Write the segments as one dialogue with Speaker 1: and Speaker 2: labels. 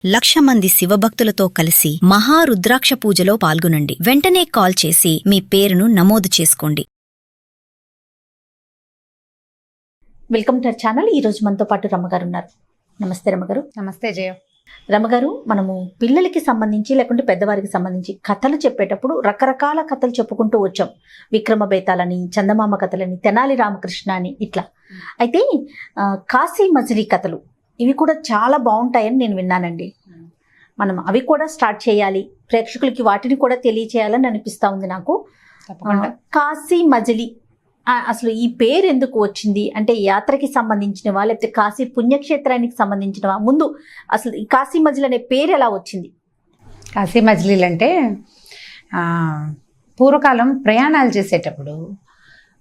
Speaker 1: 1,00,000 మంది శివభక్తులతో కలిసి మహారుద్రాక్ష పూజలో పాల్గొనండి. వెంటనే కాల్ చేసి మీ పేరును నమోదు చేసుకోండి.
Speaker 2: Welcome to our channel. ఈ రోజు మనతో పాటు రమ్మగారు ఉన్నారు. నమస్తే రమ్మగారు.
Speaker 3: నమస్తే జయ.
Speaker 2: రమ్మగారు, మనము పిల్లలకి సంబంధించి లేకుంటే పెద్దవారికి సంబంధించి కథలు చెప్పేటప్పుడు రకరకాల కథలు చెప్పుకుంటూ వచ్చాం. విక్రమ బేతాలని, చందమామ కథలని, తెనాలి రామకృష్ణ అని ఇట్లా. అయితే కాశీ మజిలీ కథలు ఇవి కూడా చాలా బాగుంటాయని నేను విన్నానండి. మనం అవి కూడా స్టార్ట్ చేయాలి, ప్రేక్షకులకి వాటిని కూడా తెలియచేయాలని అనిపిస్తూ ఉంది నాకు. కాశీ మజిలీ అసలు ఈ పేరు ఎందుకు వచ్చింది? అంటే యాత్రకి సంబంధించినవా లేకపోతే కాశీ పుణ్యక్షేత్రానికి సంబంధించినవా? ముందు అసలు ఈ కాశీ మజిలీ అనే పేరు ఎలా వచ్చింది?
Speaker 3: కాశీ మజిలీలు అంటే పూర్వకాలం ప్రయాణాలు చేసేటప్పుడు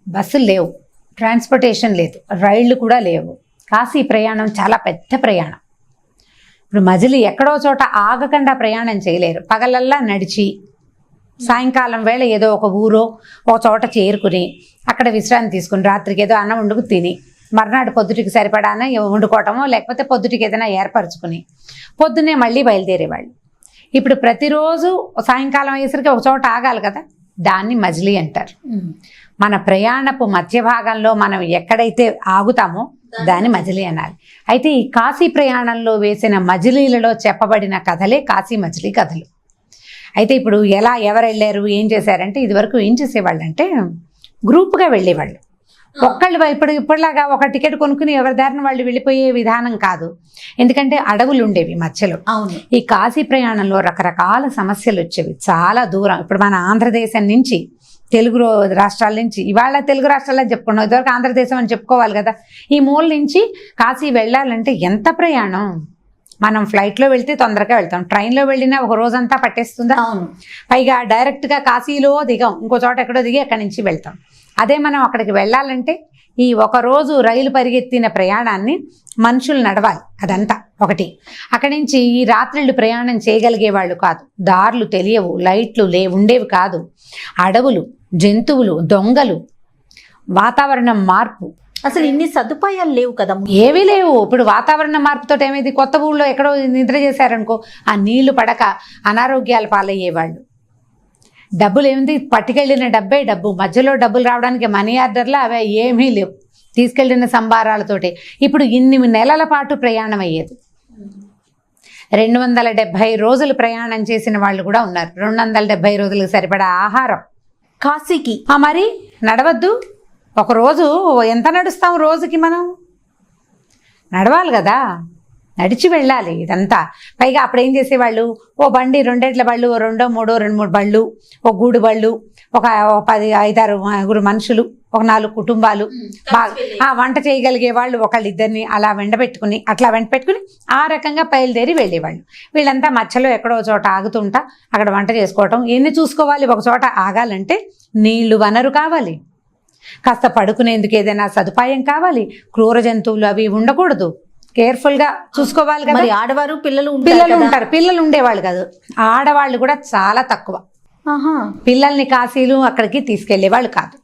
Speaker 3: బస్సులు లేవు, ట్రాన్స్పోర్టేషన్ లేదు, రైళ్లు కూడా లేవు. కాశీ ప్రయాణం చాలా పెద్ద ప్రయాణం. ఇప్పుడు మజిలీ ఎక్కడో చోట ఆగకుండా ప్రయాణం చేయలేరు. పగలల్లా నడిచి సాయంకాలం వేళ ఏదో ఒక ఊరో ఒక చోట చేరుకుని అక్కడ విశ్రాంతి తీసుకుని రాత్రికి ఏదో అన్నం వండుకు తిని మర్నాడు పొద్దుటికి సరిపడాన వండుకోవటమో లేకపోతే పొద్దుటికి ఏదైనా ఏర్పరచుకుని పొద్దున్నే మళ్ళీ బయలుదేరేవాళ్ళు. ఇప్పుడు ప్రతిరోజు సాయంకాలం అయ్యేసరికి ఒక చోట ఆగాలి కదా, దాన్ని మజిలీ అంటారు. మన ప్రయాణపు మధ్య భాగంలో మనం ఎక్కడైతే ఆగుతామో దాన్ని మజిలీ అనాలి. అయితే ఈ కాశీ ప్రయాణంలో వేసిన మజిలీలలో చెప్పబడిన కథలే కాశీ మజిలీ కథలు. అయితే ఇప్పుడు ఎవరు వెళ్ళారు, ఏం చేశారంటే, ఇదివరకు ఏం చేసేవాళ్ళు అంటే గ్రూప్గా వెళ్ళేవాళ్ళు. ఒక్కళ్ళు ఇప్పటిలాగా ఒక టికెట్ కొనుక్కుని ఎవరి దారిన వాళ్ళు వెళ్ళిపోయే విధానం కాదు. ఎందుకంటే అడవులు ఉండేవి మధ్యలో. ఈ కాశీ ప్రయాణంలో రకరకాల సమస్యలు వచ్చేవి. చాలా దూరం, ఇప్పుడు మన ఆంధ్రదేశం నుంచి తెలుగు రాష్ట్రాల నుంచి, ఇవాళ తెలుగు రాష్ట్రాల్లో చెప్పుకున్నాం, ఇదివరకు ఆంధ్రదేశం అని చెప్పుకోవాలి కదా. ఈ మూల నుంచి కాశీ వెళ్ళాలంటే ఎంత ప్రయాణం. మనం ఫ్లైట్లో వెళ్తే తొందరగా వెళ్తాం, ట్రైన్లో వెళ్ళినా ఒక రోజంతా పట్టేస్తుందా. పైగా డైరెక్ట్గా కాశీలో దిగాం, ఇంకో చోట ఎక్కడో దిగి అక్కడి నుంచి వెళ్తాం. అదే మనం అక్కడికి వెళ్ళాలంటే ఈ ఒకరోజు రైలు పరిగెత్తిన ప్రయాణాన్ని మనుషులు నడవాలి, అదంతా ఒకటి. అక్కడి నుంచి ఈ రాత్రిళ్ళు ప్రయాణం చేయగలిగే వాళ్ళు కాదు, దారులు తెలియవు, లైట్లు ఉండేవి కాదు, అడవులు, జంతువులు, దొంగలు, వాతావరణం మార్పు,
Speaker 2: అసలు ఇన్ని సదుపాయాలు లేవు కదా,
Speaker 3: ఏవీ లేవు. ఇప్పుడు వాతావరణ మార్పుతో ఏమైంది, కొత్త ఊళ్ళో ఎక్కడో నిద్ర చేశారనుకో ఆ నీళ్లు పడక అనారోగ్యాలు పాలయ్యేవాళ్ళు. డబ్బులు ఏమిటి, పట్టుకెళ్ళిన డబ్బు, మధ్యలో డబ్బులు రావడానికి మనీ ఆర్డర్లు అవి ఏమీ లేవు, తీసుకెళ్లిన సంబారాలతోటి. ఇప్పుడు ఇన్ని నెలల పాటు ప్రయాణం అయ్యేది. 270 రోజులు ప్రయాణం చేసిన వాళ్ళు కూడా ఉన్నారు. 270 రోజులకు సరిపడా ఆహారం
Speaker 2: కాశీకి.
Speaker 3: మరి నడవద్దు, ఒకరోజు ఎంత నడుస్తాం, రోజుకి మనం నడవాలి కదా, నడిచి వెళ్ళాలి ఇదంతా. పైగా అప్పుడు ఏం చేసేవాళ్ళు, ఓ బండి, 2 ఎడ్ల బళ్ళు, 2, 3 బళ్ళు, ఒక గూడు బళ్ళు, ఒక 10, 5, 6 మనుషులు, ఒక 4 కుటుంబాలు, బాగా వంట చేయగలిగే వాళ్ళు ఒకళ్ళిద్దరిని అలా వెంటపెట్టుకుని ఆ రకంగా బయలుదేరి వెళ్ళేవాళ్ళు. వీళ్ళంతా మధ్యలో ఎక్కడో చోట ఆగుతుంటా అక్కడ వంట చేసుకోవటం. ఎన్ని చూసుకోవాలి, ఒక చోట ఆగాలంటే నీళ్లు వనరు కావాలి, కాస్త పడుకునేందుకు ఏదైనా సదుపాయం కావాలి, క్రూర జంతువులు అవి ఉండకూడదు, కేర్ఫుల్గా చూసుకోవాలి కదా.
Speaker 2: ఆడవారు పిల్లలు
Speaker 3: ఉంటారు, పిల్లలు ఉండేవాళ్ళు కాదు, ఆడవాళ్ళు కూడా చాలా తక్కువ. పిల్లల్ని కాశీలు అక్కడికి తీసుకెళ్లేవాళ్ళు కాదు.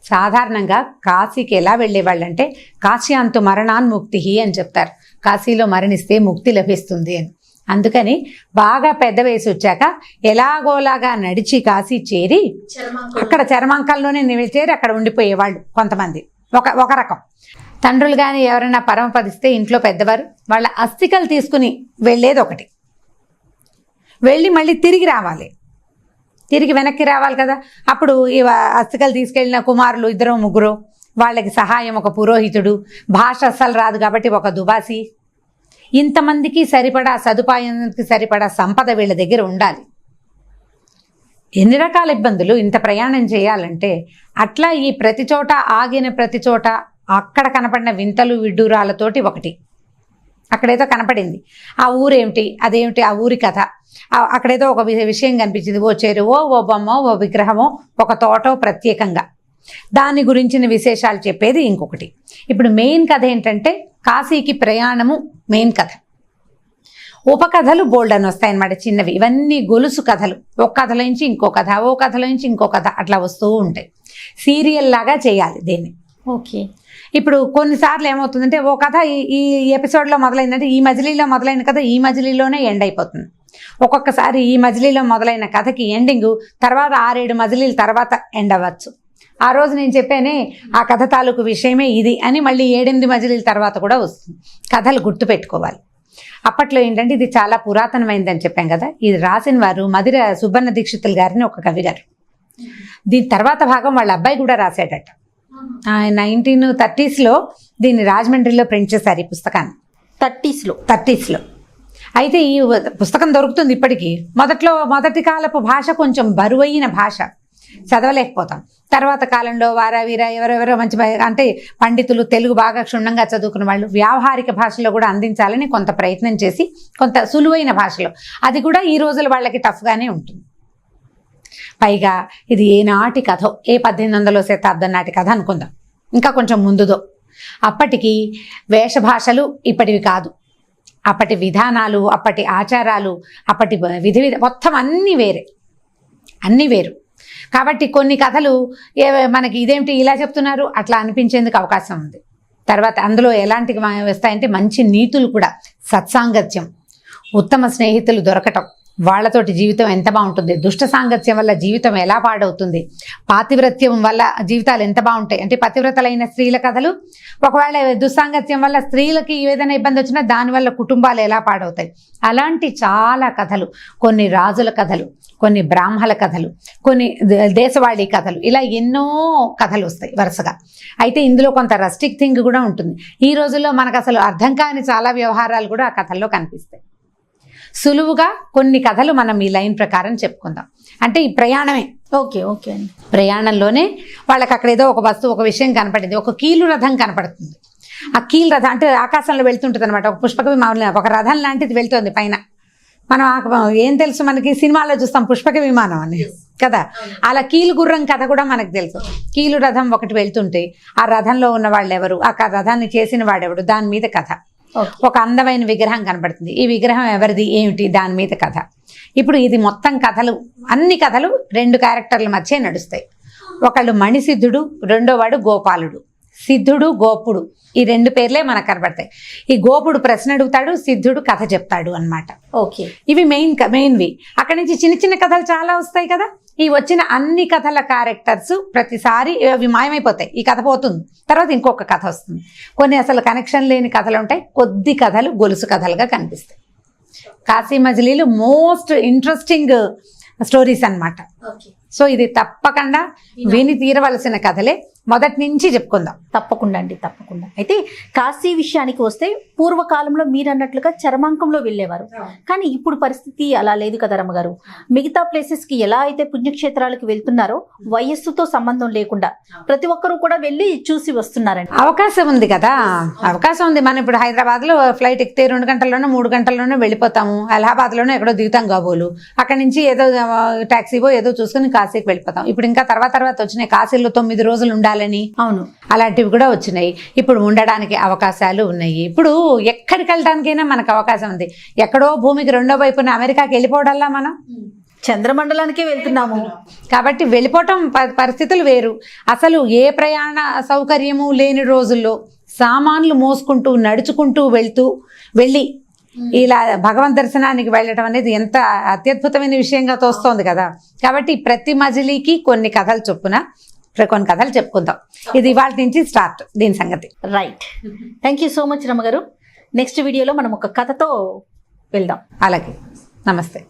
Speaker 3: సాధారణంగా కాశీకి ఎలా వెళ్ళేవాళ్ళు అంటే కాశ్యాంతు మరణాన్ముక్తి అని చెప్తారు, కాశీలో మరణిస్తే ముక్తి లభిస్తుంది అని. అందుకని బాగా పెద్ద వయసు వచ్చాక ఎలాగోలాగా నడిచి కాశీ చేరి అక్కడ చర్మాంకాల్లోనే చేరి అక్కడ ఉండిపోయేవాళ్ళు కొంతమంది. ఒక రకం తండ్రులు కానీ ఎవరైనా పరమపదిస్తే ఇంట్లో పెద్దవారు వాళ్ళ అస్థికలు తీసుకుని వెళ్ళేది ఒకటి. వెళ్ళి మళ్ళీ తిరిగి వెనక్కి రావాలి కదా. అప్పుడు ఈ అస్థికలు తీసుకెళ్ళిన కుమారులు 2, 3, వాళ్ళకి సహాయం ఒక పురోహితుడు, భాష అస్సలు రాదు కాబట్టి ఒక దుబాసి, ఇంతమందికి సరిపడా సదుపాయానికి సరిపడా సంపద వీళ్ళ దగ్గర ఉండాలి. ఎన్ని రకాల ఇబ్బందులు ఇంత ప్రయాణం చేయాలంటే. అట్లా ఈ ప్రతి చోట ఆగిన ప్రతి చోట అక్కడ కనపడిన వింతలు విడ్డూరాలతోటి ఒకటి అక్కడేదో కనపడింది, ఆ ఊరేమిటి, అదేమిటి, ఆ ఊరి కథ, అక్కడేదో ఒక విషయం కనిపించింది, ఓ చెరువో, ఓ బొమ్మో, ఓ విగ్రహమో, ఒక తోటో ప్రత్యేకంగా, దాని గురించిన విశేషాలు చెప్పేది ఇంకొకటి. ఇప్పుడు మెయిన్ కథ ఏంటంటే కాశీకి ప్రయాణము మెయిన్ కథ. ఉపకథలు బోల్డ్ అని వస్తాయన్నమాట, చిన్నవి. ఇవన్నీ గొలుసు కథలు, ఒక కథలో నుంచి ఇంకో కథ, ఓ కథలో నుంచి ఇంకో కథ, అట్లా వస్తూ ఉంటాయి. సీరియల్ లాగా చేయాలి దీన్ని.
Speaker 2: ఓకే.
Speaker 3: ఇప్పుడు కొన్నిసార్లు ఏమవుతుందంటే ఓ కథ ఈ ఎపిసోడ్లో మొదలైందంటే ఈ మజిలీలో మొదలైన కథ ఈ మజిలీలోనే ఎండ్ అయిపోతుంది. ఒక్కొక్కసారి ఈ మజిలీలో మొదలైన కథకి ఎండింగ్ తర్వాత 6-7 మజిలీల తర్వాత ఎండ్ అవ్వచ్చు. ఆ రోజు నేను చెప్పానే ఆ కథ తాలూకు విషయమే ఇది అని మళ్ళీ 7-8 మజిలీల తర్వాత కూడా వస్తుంది. కథలు గుర్తుపెట్టుకోవాలి. అప్పట్లో ఏంటంటే ఇది చాలా పురాతనమైందని చెప్పాం కదా. ఇది రాసిన వారు మధిర సుబ్బన్న దీక్షితులు గారిని ఒక కవి గారు. దీని తర్వాత భాగం వాళ్ళ అబ్బాయి కూడా రాశాడట. 1930s దీన్ని రాజమండ్రిలో ప్రింట్ చేశారు ఈ పుస్తకాన్ని. 30s. అయితే ఈ పుస్తకం దొరుకుతుంది ఇప్పటికీ. మొదటి కాలపు భాష కొంచెం బరువైన భాష, చదవలేకపోతాం. తర్వాత కాలంలో వారావీర ఎవరెవరో మంచి అంటే పండితులు తెలుగు బాగా క్షుణ్ణంగా చదువుకున్న వాళ్ళు వ్యావహారిక భాషలో కూడా అందించాలని కొంత ప్రయత్నం చేసి కొంత సులువైన భాషలో, అది కూడా ఈ రోజుల వాళ్ళకి టఫ్గానే ఉంటుంది. పైగా ఇది ఏనాటి కథో, 1800వ శతాబ్దం నాటి కథ అనుకుందాం, ఇంకా కొంచెం ముందుదో. అప్పటికి వేషభాషలు ఇప్పటివి కాదు. అప్పటి విధానాలు, అప్పటి ఆచారాలు, అప్పటి విధి మొత్తం అన్నీ వేరు. కాబట్టి కొన్ని కథలు మనకి ఇదేమిటి ఇలా చెప్తున్నారు అట్లా అనిపించేందుకు అవకాశం ఉంది. తర్వాత అందులో ఎలాంటివి వస్తాయంటే మంచి నీతులు కూడా, సత్సాంగత్యం, ఉత్తమ స్నేహితులు దొరకటం, వాళ్ళతోటి జీవితం ఎంత బాగుంటుంది, దుష్ట సాంగత్యం వల్ల జీవితం ఎలా పాడవుతుంది, పాతివ్రత్యం వల్ల జీవితాలు ఎంత బాగుంటాయి అంటే పతివ్రతలైన స్త్రీల కథలు, ఒకవేళ దుస్సాంగత్యం వల్ల స్త్రీలకి ఏదైనా ఇబ్బంది వచ్చినా దానివల్ల కుటుంబాలు ఎలా పాడవుతాయి, అలాంటి చాలా కథలు. కొన్ని రాజుల కథలు, కొన్ని బ్రాహ్మల కథలు, కొన్ని దేశవాళీ కథలు, ఇలా ఎన్నో కథలు వస్తాయి వరుసగా. అయితే ఇందులో కొంత రస్టిక్ థింగ్ కూడా ఉంటుంది. ఈ రోజుల్లో మనకు అసలు అర్థం కాని చాలా వ్యవహారాలు కూడా ఆ కథల్లో కనిపిస్తాయి. సులువుగా కొన్ని కథలు మనం ఈ లైన్ ప్రకారం చెప్పుకుందాం. అంటే ఈ ప్రయాణమే.
Speaker 2: ఓకే అండి.
Speaker 3: ప్రయాణంలోనే వాళ్ళకి అక్కడ ఏదో ఒక వస్తువు, ఒక విషయం కనపడింది. ఒక కీలు రథం కనపడుతుంది. ఆ కీలు రథం అంటే ఆకాశంలో వెళ్తుంటుంది అనమాట. ఒక పుష్పక విమానం, ఒక రథం లాంటిది వెళ్తుంది పైన. మనం ఏం తెలుసు మనకి, సినిమాలో చూస్తాం పుష్పక విమానం అని కదా. అలా కీలు గుర్రం కథ కూడా మనకు తెలుసు. కీలు రథం ఒకటి వెళ్తుంటే ఆ రథంలో ఉన్న వాళ్ళు ఎవరు, ఆ రథాన్ని చేసిన వాడెవడు, దాని మీద కథ. ఒక అందమైన విగ్రహం కనబడుతుంది. ఈ విగ్రహం ఎవరిది ఏమిటి, దాని మీద కథ. ఇప్పుడు ఇది మొత్తం కథలు, అన్ని కథలు 2 క్యారెక్టర్ల మధ్య నడుస్తాయి. ఒకళ్ళు మణిసిద్ధుడు, రెండో వాడు గోపాలుడు. సిద్ధుడు, గోపుడు, ఈ 2 పేర్లే మనకు కనబడతాయి. ఈ గోపుడు ప్రశ్న అడుగుతాడు, సిద్ధుడు కథ చెప్తాడు అన్నమాట.
Speaker 2: ఓకే.
Speaker 3: ఇవి మెయిన్వి. అక్కడి నుంచి చిన్న చిన్న కథలు చాలా వస్తాయి కదా. ఈ వచ్చిన అన్ని కథల క్యారెక్టర్స్ ప్రతిసారి అవి మాయమైపోతాయి. ఈ కథ పోతుంది, తర్వాత ఇంకొక కథ వస్తుంది. కొన్ని అసలు కనెక్షన్ లేని కథలు ఉంటాయి, కొద్ది కథలు గొలుసు కథలుగా కనిపిస్తాయి. కాశీ మజిలీలు మోస్ట్ ఇంట్రెస్టింగ్ స్టోరీస్ అన్నమాట. సో ఇది తప్పకుండా విని తీరవలసిన కథలే. మొదటి నుంచి చెప్పుకుందాం.
Speaker 2: తప్పకుండా అండి, తప్పకుండా. అయితే కాశీ విషయానికి వస్తే పూర్వకాలంలో మీరు అన్నట్లుగా చరమాంకంలో వెళ్ళేవారు, కానీ ఇప్పుడు పరిస్థితి అలా లేదు కదా రమ్మగారు. మిగతా ప్లేసెస్ కి ఎలా అయితే పుణ్యక్షేత్రాలకు వెళ్తున్నారో వయస్సుతో సంబంధం లేకుండా ప్రతి ఒక్కరూ కూడా వెళ్ళి చూసి వస్తున్నారండి.
Speaker 3: అవకాశం ఉంది కదా, అవకాశం ఉంది. మనం ఇప్పుడు హైదరాబాద్ లో ఫ్లైట్ ఎక్కితే 2 గంటల్లోనో 3 గంటల్లోనో వెళ్ళిపోతాము. అలహాబాద్ లోనో ఎక్కడో దిగుతాం కాబోలు, అక్కడి నుంచి ఏదో టాక్సీవో ఏదో చూసుకుని కాశీకి వెళ్ళిపోతాం. ఇప్పుడు ఇంకా తర్వాత వచ్చినాయి కాశీలో 9 రోజులు ఉండాలని.
Speaker 2: అవును,
Speaker 3: అలాంటివి కూడా వచ్చినాయి. ఇప్పుడు ఉండడానికి అవకాశాలు ఉన్నాయి. ఇప్పుడు ఎక్కడికి వెళ్ళడానికైనా మనకు అవకాశం ఉంది. ఎక్కడో భూమికి రెండో వైపున అమెరికాకి వెళ్ళిపోవడల్లా మనం
Speaker 2: చంద్రమండలానికే వెళ్తున్నాము.
Speaker 3: కాబట్టి వెళ్ళిపోవటం పరిస్థితులు వేరు. అసలు ఏ ప్రయాణ సౌకర్యము లేని రోజుల్లో సామాన్లు మోసుకుంటూ నడుచుకుంటూ వెళ్ళి ఇలా భగవన్ దర్శనానికి వెళ్ళటం అనేది ఎంత అత్యద్భుతమైన విషయంగా తోస్తోంది కదా. కాబట్టి ప్రతి మజిలీకి కొన్ని కథలు చొప్పున కొన్ని కథలు చెప్పుకుందాం. ఇది ఇవాళ నుంచి స్టార్ట్ దీని సంగతి.
Speaker 2: Right. Thank you so much రమ్మగారు. నెక్స్ట్ వీడియోలో మనం ఒక కథతో వెళ్దాం.
Speaker 3: అలాగే, నమస్తే.